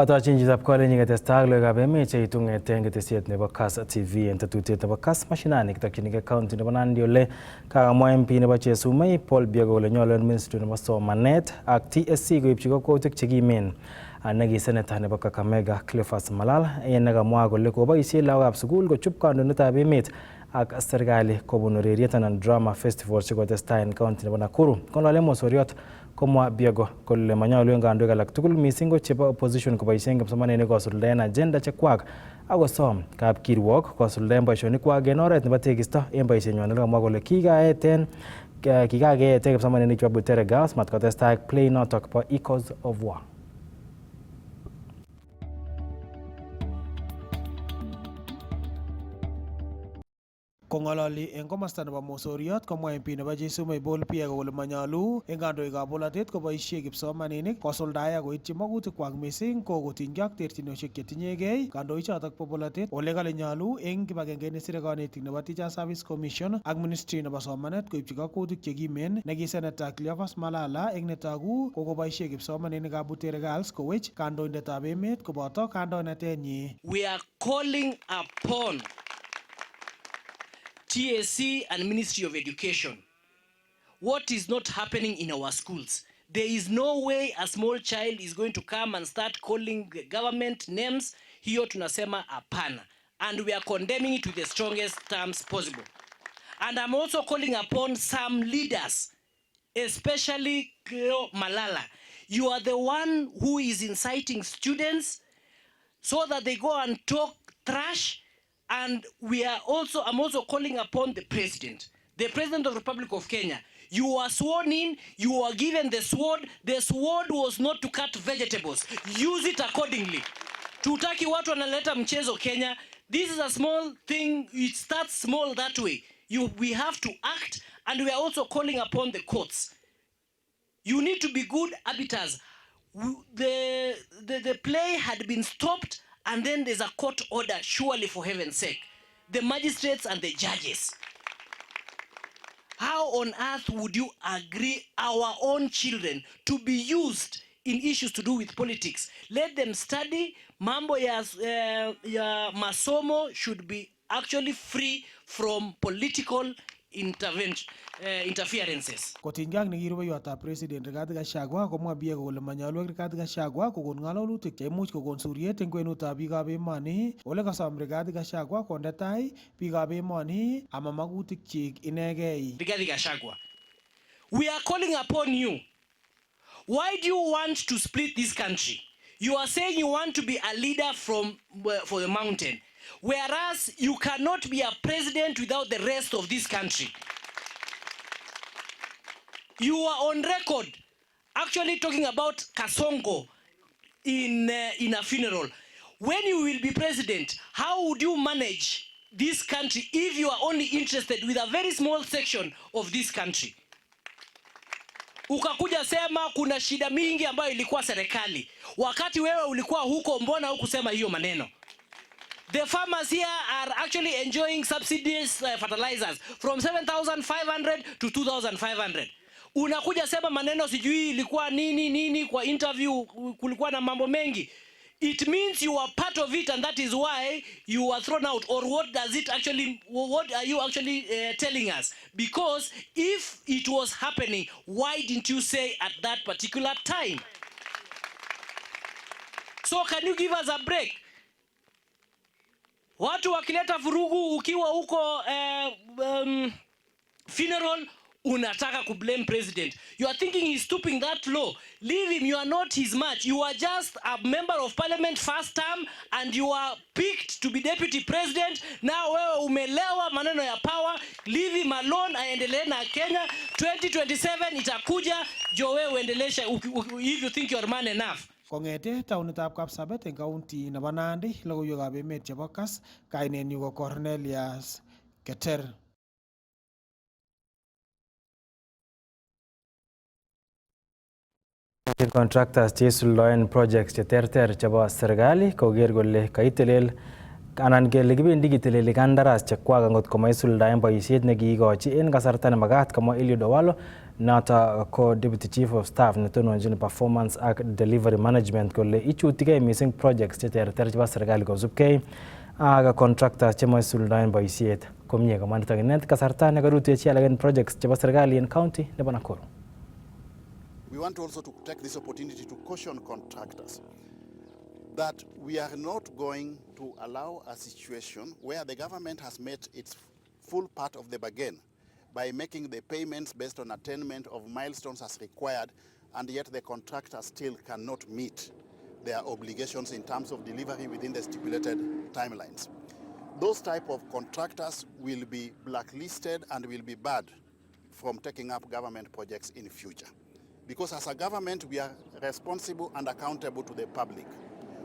Atochin chitab kolenyi ketestai ak logoiwekab emet cheitu ng'eten ketesiet nebo Kass TV en tetutiet nebo Kass Mashinani kitokchinigei county nebo Nandi ole kakamwa MP nebo Chesumei Paul Biego kole nyolu en ministry nebo somanet ak TSC koipchi kokwoutik chekimen neki senator nebo Kakamega Cleophas Malal en nekamwa kole koboisien lagokab sukul kochub kandoindetab emet ak serikali kobun ureriet anan drama festival chekotestai en county nebo Nakuru. Kong'ololen mosoriot komwa Biego kole manyolu en kandoik alak tugul missing ko chebo opposition koboisien kipsomaninik kosuldaen agenda chekwak akosom kapkirwok kosuldaen boisionikwak en oret nebo tekisto en boisiennywan nekamwa kole kikakeeten kipsomaninik chebo Butere Girls matkotestai ak play notok bo Echoes of War. Kong'ololi en komosta nebo mosoriot komwa MP nebo Chesumei Paul Biego kole manyolu en kandoikab bolotet koboisie kipsomaninik kosuldae ak koityi magutikwak missing ko kotinygei ak terchinosiek chetinyegei kandoichotok bo bolotet ole kale nyolu en kibagenge nesire kanetik nebo Teacher Service Commission ak Ministry nebo somanet koipchi kakwautik chekimen neki Senator Cleophas Malala eng netogu kokoboisie kipsomaninikab Butere Girls kowech kandoindetab emet koboto kandoinatenyi. We are calling upon TSC and Ministry of Education. What is not happening in our schools? There is no way a small child is going to come and start calling government names. Hiyo tunasema hapana. And we are condemning it with the strongest terms possible. And I'm also calling upon some leaders, especially Malala. You are the one who is inciting students so that they go and talk trash. And I'm also calling upon the President of the Republic of Kenya. You are sworn in, you are given the sword. The sword was not to cut vegetables. Use it accordingly. Tutaki watu wanaleta mchezo Kenya. This is a small thing. It starts small that way. We have to act, and we are also calling upon the courts. You need to be good arbiters. The play had been stopped, and then there's a court order, surely for heaven's sake. The magistrates and the judges. How on earth would you agree our own children to be used in issues to do with politics? Let them study. Mambo ya masomo should be actually free from political interferences. Kotinygei ak nekirubeiwotab President Rigathi Gachagua komwa Biego kole manyolu ak Rigathi Gachagua kokon ng'alalutik cheimuch kokon suryet en kwenutab biikab emoni ole kasom Rigathi Gachagua konde tai biikab emoni ama magutikyik inegei. Rigathi Gachagua, we are calling upon you. Why do you want to split this country? You are saying you want to be a leader for the mountain, whereas you cannot be a president without the rest of this country. You are on record actually talking about Kasongo in a funeral. When you will be president, how would you manage this country if you are only interested with a very small section of this country? Ukakuja sema kuna shida mingi ambayo ilikuwa serikali. Wakati wewe ulikuwa huko, mbona hukusema hiyo maneno? The farmers here are actually enjoying subsidies fertilizers from 7,500 to 2,500. Unakuja sema maneno sijui ilikuwa nini kwa interview, kulikuwa na mambo mengi. It means you are part of it, and that is why you were thrown out. Or what are you actually telling us? Because if it was happening, why didn't you say at that particular time? So can you give us a break? Watu wakileta vurugu ukiwa huko funeral, unataka ku blame president. You are thinking he's stooping that low. Leave him. You are not his match. You are just a member of parliament first term, and you are picked to be deputy president. Now wewe umelewa maneno ya power. Leave him alone, aendelee na Kenya. 2027 itakuja, jo wewe uendelesha if you think you are man enough. Kong'ete taonitab Kapsabet en county nebo Nandi, logoiwekab emet chebo Kass, kainenyu ko Cornelius Keter. Contractors cheisuldoen projects cheterter chebo serikali koker kole kaitelel anan kele kibendi kiteleli kandaras chekwak angot komaisuldaen boisiet nekiikochi en kasarta nemakat, kamwa Eliud Owalo noto ko Deputy Chief of Staff netononjin performance ak delivery management kole ichutigei missing projects cheterter chebo serikali kosubkei ak contractors chemaisuldaen boisiet komie. Kamwa nitok inet kasarta nekarutechi alak en projects chebo serikali en county nebo Nakuru. We want also to take this opportunity to caution contractors that we are not going to allow a situation where the government has met its full part of the bargain by making the payments based on attainment of milestones as required, and yet the contractor still cannot meet their obligations in terms of delivery within the stipulated timelines. Those type of contractors will be blacklisted and will be barred from taking up government projects in future. Because as a government, we are responsible and accountable to the public.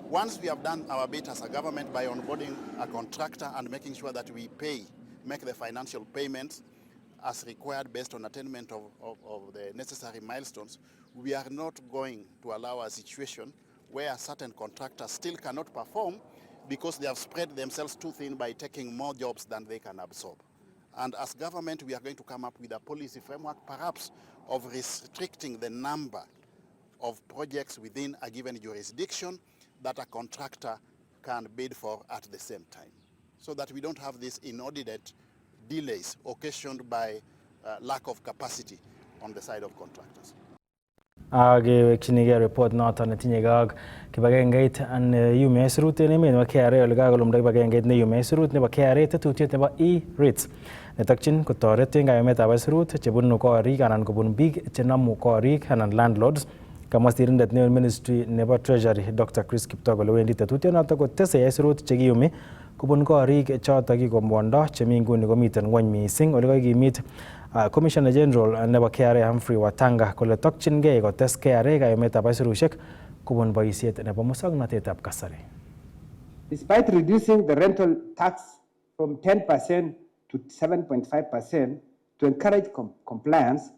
Once we have done our bit as a government by onboarding a contractor and making sure that we make the financial payments as required based on attainment of the necessary milestones, we are not going to allow a situation where certain contractors still cannot perform because they have spread themselves too thin by taking more jobs than they can absorb. And as government, we are going to come up with a policy framework, perhaps of restricting the number of projects within a given jurisdiction that a contractor can bid for at the same time, so that we don't have these inordinate delays occasioned by lack of capacity on the side of contractors. Kewekchinigei report noton netinyegei ak kibagengeit neyume aisurut en emet nebo KRA ole kakolumda kibagengeit neyume aisurut nebo KRA tetutiet nebo e-rates netokchin kotoret en kayumetab aisurut chebunu korik anan kobun biik chenomu korik anan landlords. Kamwa sirindet neo Ministry nebo Treasury Dr. Chris Kiptoo kole wendi tetutienoto kotese aisurut chekiyumi kobun korik choto kikomwondo chemi nguni komiten ngwony missing. Ole kakimit Commissioner General nebo KRA Humphrey Watanga kole tokchingei kotes KRA kayumetab aisurushek kobun boisiet nebo musoknotetab kasari. Despite reducing the rental tax from 10% to 7.5% to encourage compliance,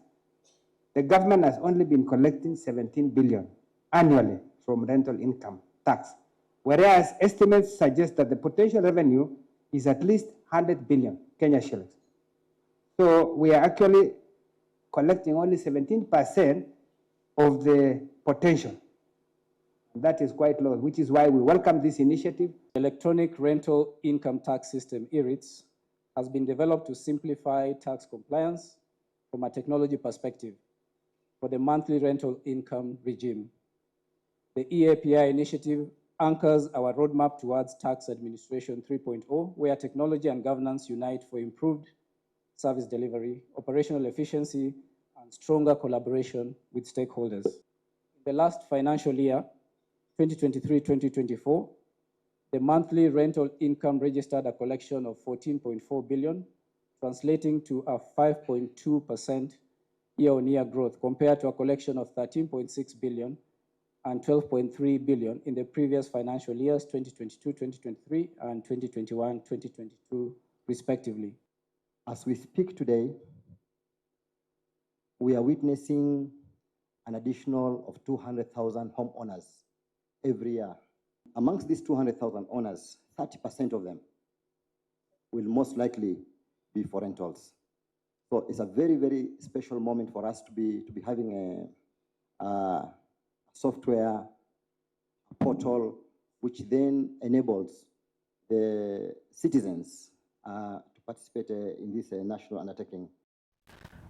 the government has only been collecting 17 billion annually from rental income tax, whereas estimates suggest that the potential revenue is at least 100 billion Kenya shillings. So we are actually collecting only 17% of the potential. That is quite low, which is why we welcome this initiative. Electronic rental income tax system, ERITS, has been developed to simplify tax compliance from a technology perspective for the monthly rental income regime. The EAPI initiative anchors our roadmap towards tax administration 3.0, where technology and governance unite for improved service delivery, operational efficiency, and stronger collaboration with stakeholders. In the last financial year, 2023-2024, the monthly rental income registered a collection of 14.4 billion, translating to a 5.2% year-on-year growth compared to a collection of 13.6 billion and 12.3 billion in the previous financial years, 2022-2023 and 2021-2022, respectively. As we speak today, we are witnessing an additional of 200,000 homeowners every year. Amongst these 200,000 owners, 30% of them will most likely be for rentals. So it's a very, very special moment for us to be having a software portal which then enables the citizens to participate in this national undertaking.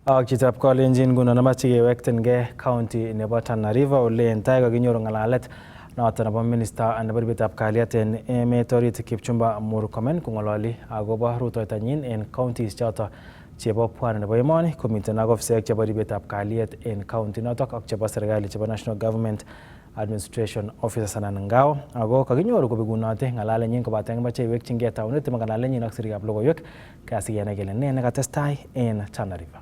Ak chitab kolenjin nguno nemache kewektengei county nebo Tana River ole en tai kakinyoru ng'alalet noton nebo minister nebo ribetab kalyet en emet orit Kipchumba Murkomen kong'ololi akobo rutoitonyin en counties choto chebo pwani nebo emoni komiten ak ofisaek chebo ribetab kalyet en county notok ak chebo serikali chebo National Government Administration Officers anan ngao ako kakinyoru kobekunoti ng'alalenyin kobaten moche iwekyingei taunet nebo ng'alalenyin ak sirikab logoiwek kasi kenai kele ne nekatestai en Tana River.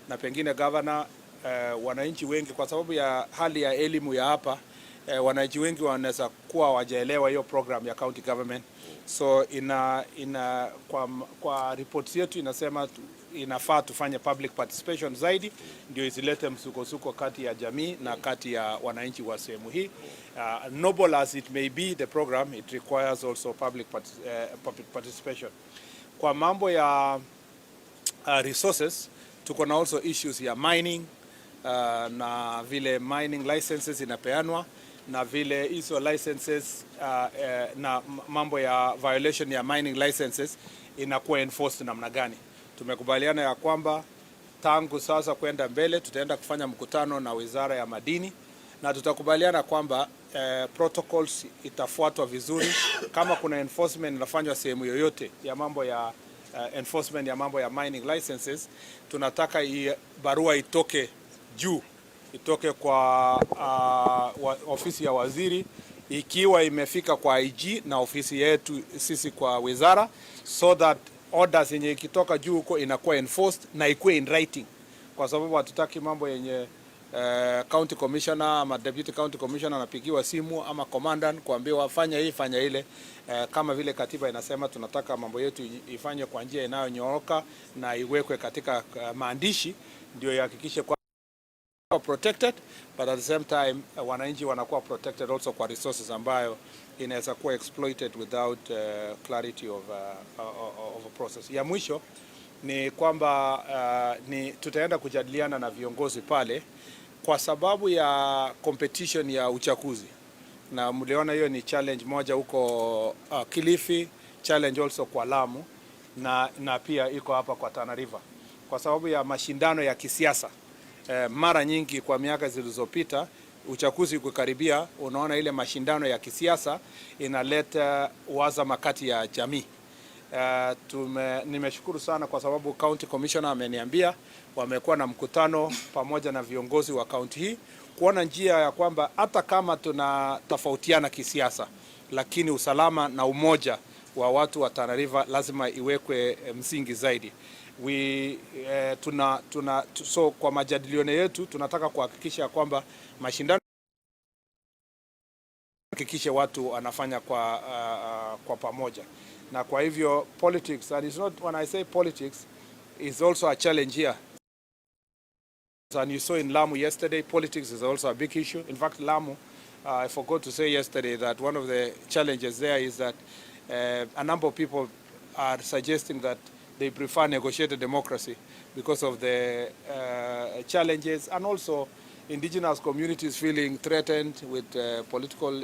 Na pengine governor, wananchi wengi kwa sababu ya hali ya elimu ya hapa, wananchi wengi wanaweza kuwa wajaelewa hiyo program ya county government. So kwa reports yetu inasema inafaa tufanye public participation zaidi ndio isilete msukosuko kati ya jamii na kati ya wananchi wa sehemu hii. Noble as it may be the program, it requires also public participation. Kwa mambo ya resources, tuko na also issues ya mining, na vile mining licenses inapeanwa na vile hizo licenses na mambo ya violation ya mining licenses inakuwa enforced namna gani. Tumekubaliana ya kwamba tangu sasa kwenda mbele tutaenda kufanya mkutano na Wizara ya Madini na tutakubaliana kwamba protocols itafuatwa vizuri. Kama kuna enforcement inafanywa sehemu yoyote ya mambo ya enforcement ya mambo ya mining licenses, tunataka barua itoke juu, itoke kwa ofisi ya waziri, ikiwa imefika kwa IG na ofisi yetu sisi kwa wizara, so that orders yenye ikitoka juu huko inakuwa enforced na ikuwe in writing, kwa sababu hatutaki mambo yenye county commissioner ama deputy county commissioner anapigiwa simu ama commandant kuambiwa fanya hii fanya ile. Kama vile katiba inasema, tunataka mambo yetu ifanywe kwa njia inayonyooka na iwekwe katika maandishi, ndio ihakikishe kwa protected, but at the same time wananchi wanakuwa protected also kwa resources ambayo inaweza kuwa exploited without clarity of a process. Ya mwisho ni kwamba tutaenda kujadiliana na viongozi pale kwa sababu ya competition ya uchaguzi, na mliona hiyo ni challenge moja huko Kilifi, challenge also kwa Lamu na pia iko hapa kwa Tana River, kwa sababu ya mashindano ya kisiasa. Mara nyingi kwa miaka zilizopita uchaguzi kukaribia, unaona ile mashindano ya kisiasa inaleta uhasama kati ya jamii. Nimeshukuru sana kwa sababu county commissioner ameniambia wamekuwa na mkutano pamoja na viongozi wa county hii kuona njia ya kwamba hata kama tunatofautiana kisiasa, lakini usalama na umoja wa watu wa Tana River lazima iwekwe msingi zaidi. So kwa majadiliano yetu tunataka kuhakikisha kwamba mashindano hakikishe watu wanafanya kwa pamoja. Na kwa hivyo politics, and it's not, when I say politics, is also a challenge here. And you saw in Lamu yesterday, politics is also a big issue. In fact, Lamu, I forgot to say yesterday that one of the challenges there is that a number of people are suggesting that they prefer negotiated democracy because of the challenges, and also indigenous communities feeling threatened with political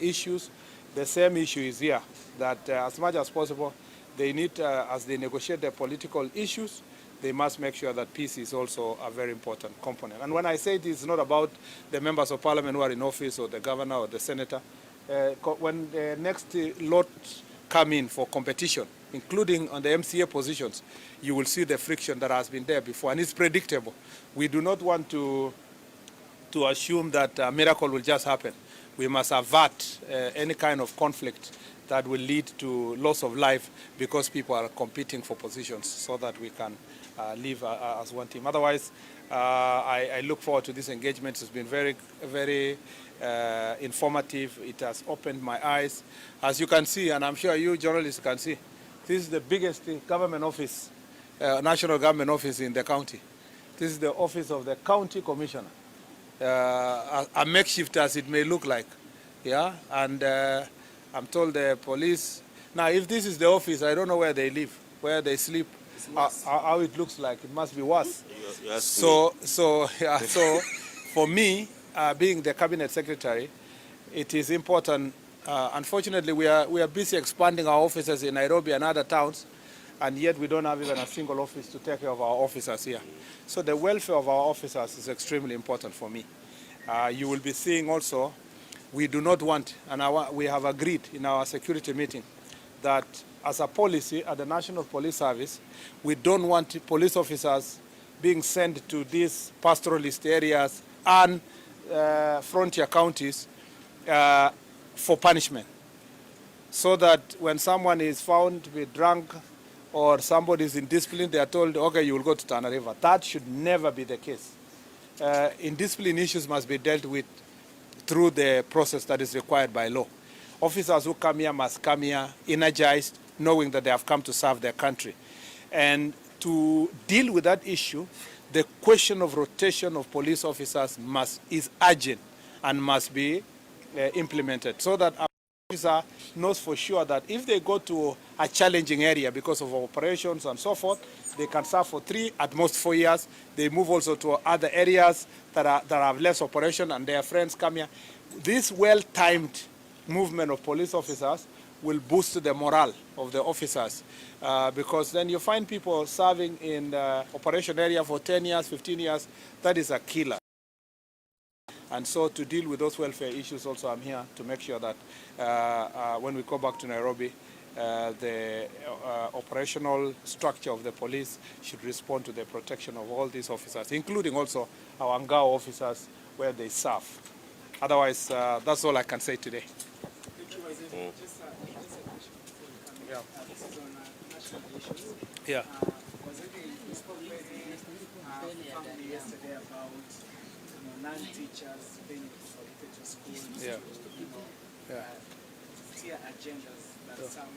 issues. The same issue is here, that as much as possible, they need, as they negotiate the political issues, they must make sure that peace is also a very important component. And when I say this, it's not about the members of parliament who are in office or the governor or the senator. When the next lot come in for competition, including on the MCA positions, you will see the friction that has been there before, and it's predictable. We do not want to assume that a miracle will just happen. We must avert any kind of conflict that will lead to loss of life because people are competing for positions, so that we can live as one team. Otherwise, I look forward to this engagement. It's been very, very informative. It has opened my eyes. As you can see, and I'm sure you journalists can see, this is the biggest government office, national government office in the county. This is the office of the county commissioner. A makeshift as it may look like, yeah, and I'm told the police, now if this is the office, I don't know where they live, where they sleep, how it looks like. It must be worse. So for me, being the cabinet secretary, it is important. Unfortunately, we are busy expanding our offices in Nairobi and other towns, and yet we don't have even a single office to take care of our officers here. So the welfare of our officers is extremely important for me. You will be seeing also, we do not want, and we have agreed in our security meeting, that as a policy at the National Police Service, we don't want police officers being sent to these pastoralist areas and frontier counties for punishment. So that when someone is found to be drunk or somebody is in discipline, they are told, okay, you will go to Tana River. That should never be the case. Indiscipline issues must be dealt with through the process that is required by law. Officers who come here must come here energized, knowing that they have come to serve their country. And to deal with that issue, the question of rotation of police officers is urgent and must be implemented so that our officer knows for sure that if they go to a challenging area because of operations and so forth, they can serve for 3, at most 4 years. They move also to other areas that have less operation and their friends come here. This well-timed movement of police officers will boost the morale of the officers because then you find people serving in the operation area for 10 years, 15 years. That is a killer. And so to deal with those welfare issues also, I'm here to make sure that when we go back to Nairobi, the operational structure of the police should respond to the protection of all these officers, including also our Ngao officers where they serve. Otherwise, that's all I can say today. Yeah. Non-teachers being solicited to schools, clear agendas that some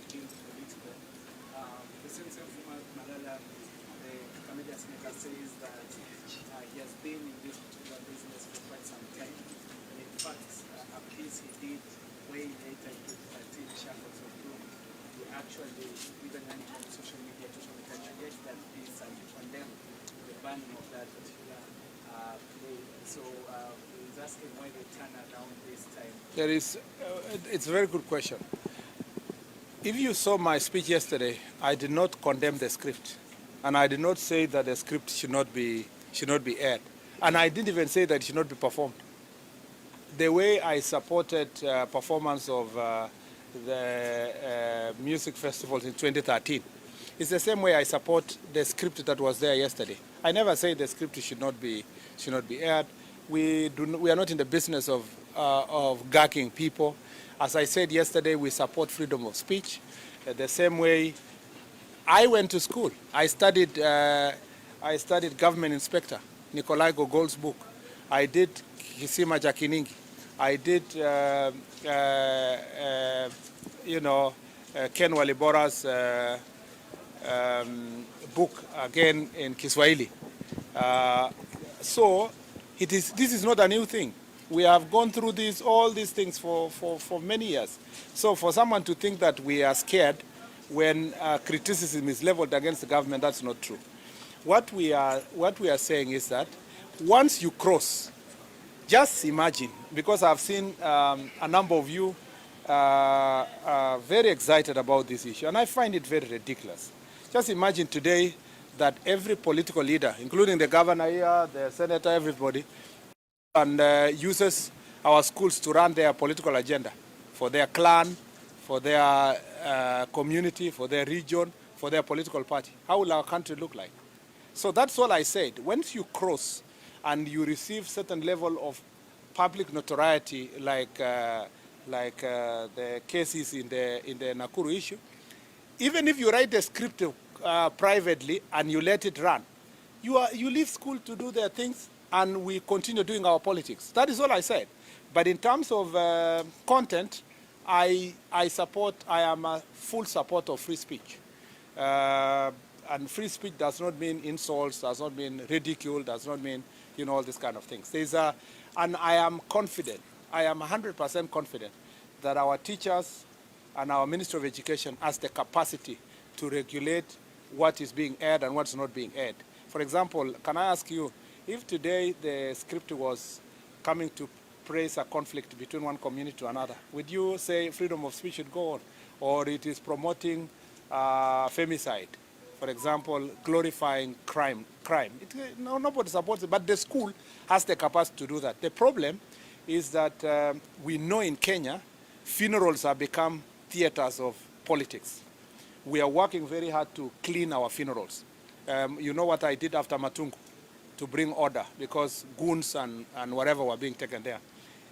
deem political. The Senator from Malala, the Canadian Senator, says that he has been in this particular business for quite some time. And in fact, a piece he did way later in 2013, Shackles of Doom, he actually even went on social media to contradict that piece and condemn the banning of that particular play. So he's asking why they turn around this time. There is, it's a very good question. If you saw my speech yesterday, I did not condemn the script, and I did not say that the script should not be aired, and I didn't even say that it should not be performed. The way I supported performance of the music festivals in 2013 is the same way I support the script that was there yesterday. I never say the script should not be aired. We are not in the business of gagging people. As I said yesterday, we support freedom of speech. The same way, I went to school. I studied government inspector, Nikolai Gogol's book. I did Kisima Jakiningi. I did, Ken Walibora's book again in Kiswahili. So this is not a new thing. We have gone through all these things for many years. So for someone to think that we are scared when criticism is leveled against the government, that's not true. What we are saying is that once you cross, just imagine, because I've seen a number of you very excited about this issue, and I find it very ridiculous. Just imagine today that every political leader, including the governor here, the senator, everybody, and uses our schools to run their political agenda for their clan, for their community, for their region, for their political party. How will our country look like? So that's all I said. Once you cross and you receive certain level of public notoriety, like the cases in the Nakuru issue, even if you write the script privately and you let it run, you leave school to do their things and we continue doing our politics. That is all I said. But in terms of content, I am a full supporter of free speech. And free speech does not mean insults, does not mean ridicule, does not mean, all these kind of things. And I am confident, I am 100% confident that our teachers and our Ministry of Education has the capacity to regulate what is being aired and what's not being aired. For example, can I ask you, if today the script was coming to praise a conflict between one community to another, would you say freedom of speech should go on? Or it is promoting femicide, for example, glorifying crime? Nobody supports it, but the school has the capacity to do that. The problem is that we know in Kenya, funerals have become theaters of politics. We are working very hard to clean our funerals. You know what I did after Matungu? To bring order, because goons and whatever were being taken there.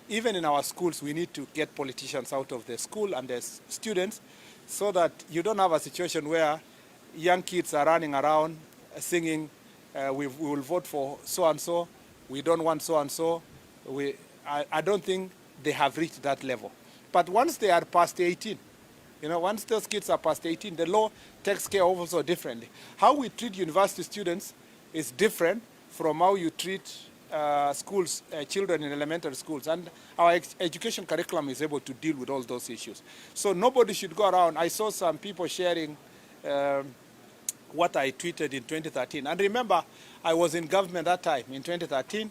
Even in our schools, we need to get politicians out of the school and the students so that you don't have a situation where young kids are running around singing, we will vote for so-and-so, we don't want so-and-so. I don't think they have reached that level. But once they are past 18, once those kids are past 18, the law takes care of also differently. How we treat university students is different from how you treat children in elementary schools. And our education curriculum is able to deal with all those issues. So nobody should go around. I saw some people sharing what I tweeted in 2013. And remember, I was in government that time, in 2013.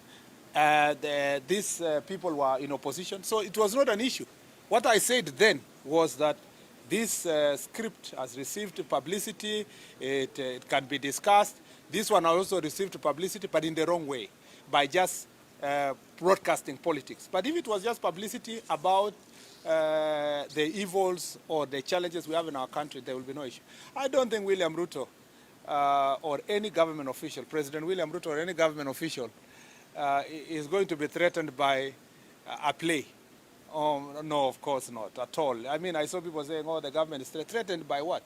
These people were in opposition, so it was not an issue. What I said then was that this script has received publicity, it can be discussed. This one also received publicity, but in the wrong way, by just broadcasting politics. But if it was just publicity about the evils or the challenges we have in our country, there will be no issue. I don't think William Ruto or any government official, President William Ruto or any government official, is going to be threatened by a play. No, of course not, at all. I mean, I saw people saying, oh, the government is threatened by what?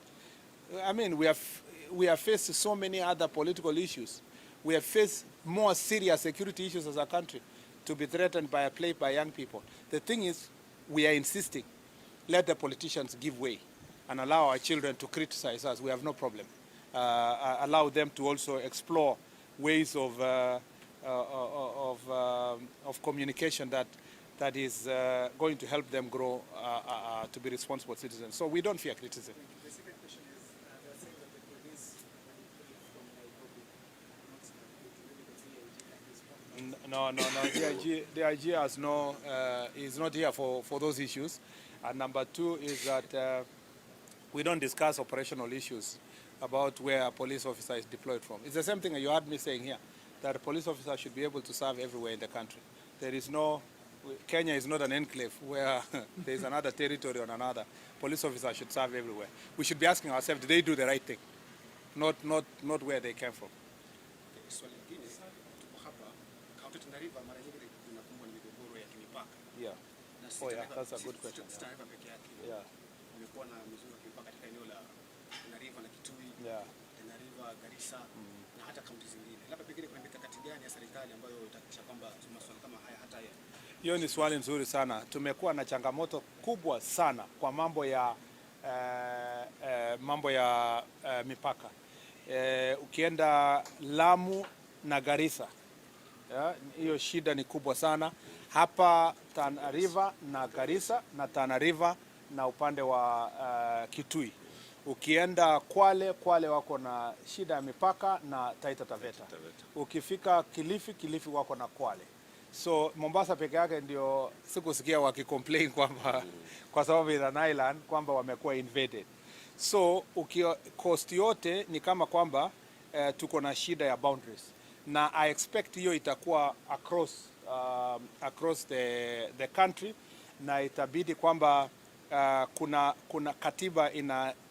I mean, we have faced so many other political issues. We have faced more serious security issues as a country to be threatened by a play by young people. The thing is, we are insisting, let the politicians give way and allow our children to criticize us. We have no problem. Allow them to also explore ways of communication that is going to help them grow to be responsible citizens. So we don't fear criticism. The second question is, they're saying that the police from Nairobi. No. The IG has no, is not here for those issues. And number two is that we don't discuss operational issues about where a police officer is deployed from. It's the same thing you heard me saying here, that a police officer should be able to serve everywhere in the country. There is no, Kenya is not an enclave where there is another territory on another. Police officers should serve everywhere. We should be asking ourselves, did they do the right thing? Not where they came from. Yeah. Oh yeah, that's a good question. Yeah. Yeah. Hiyo ni swali nzuri sana. Tumekuwa na changamoto kubwa sana kwa mambo ya mipaka. Ukienda Lamu na Garissa, hiyo shida ni kubwa sana. Hapa Tana River na Garissa na Tana River na upande wa Kitui. Ukienda Kwale wako na shida ya mipaka na Taita Taveta. Ukifika Kilifi wako na Kwale. So Mombasa peke yake ndio sikusikia wakicomplain kwamba kwa sababu ya an island kwamba wamekuwa invaded. So coast yote ni kama kwamba tuko na shida ya boundaries. Na I expect hiyo itakuwa across the country, na itabidi kwamba kuna katiba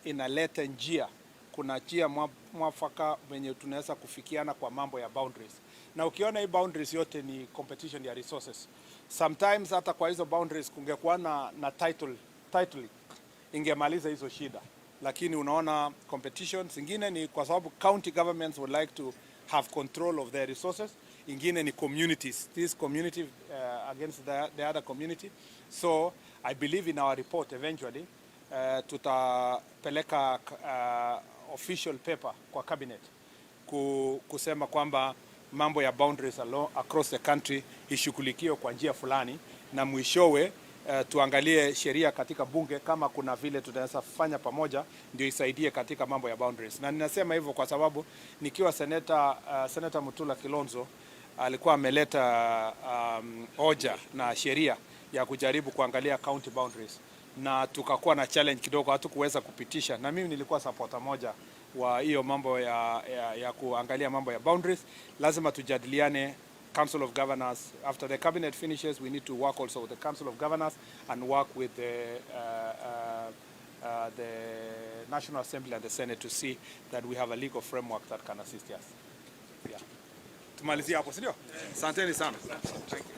inaleta njia, kuna njia mwafaka wenye tunaweza kufikiana kwa mambo ya boundaries. Na ukiona hii boundaries yote ni competition ya resources. Sometimes hata kwa hizo boundaries kungekuwa na title ingemaliza hizo shida. Lakini unaona competitions ingine ni kwa sababu county governments would like to have control of their resources. Ingine ni communities. This community against the other community. So I believe in our report eventually tutapeleka official paper kwa cabinet kusema kwamba mambo ya boundaries across the country ishughulikiwe kwa njia fulani, na mwishowe tuangalie sheria katika bunge kama kuna vile tunaweza fanya pamoja ndio isaidie katika mambo ya boundaries. Na ninasema hivyo kwa sababu nikiwa Senator Mutula Kilonzo alikuwa ameleta hoja na sheria ya kujaribu kuangalia county boundaries, na tukakuwa na challenge kidogo, hatukuweza kupitisha, na mimi nilikuwa supporter moja wa hiyo mambo ya kuangalia mambo ya boundaries. Lazima tujadiliane Council of Governors. After the cabinet finishes, we need to work also with the Council of Governors and work with the National Assembly and the Senate to see that we have a legal framework that can assist us. Yeah. Tumalizia hapo, sio? Asanteni sana. Thank you.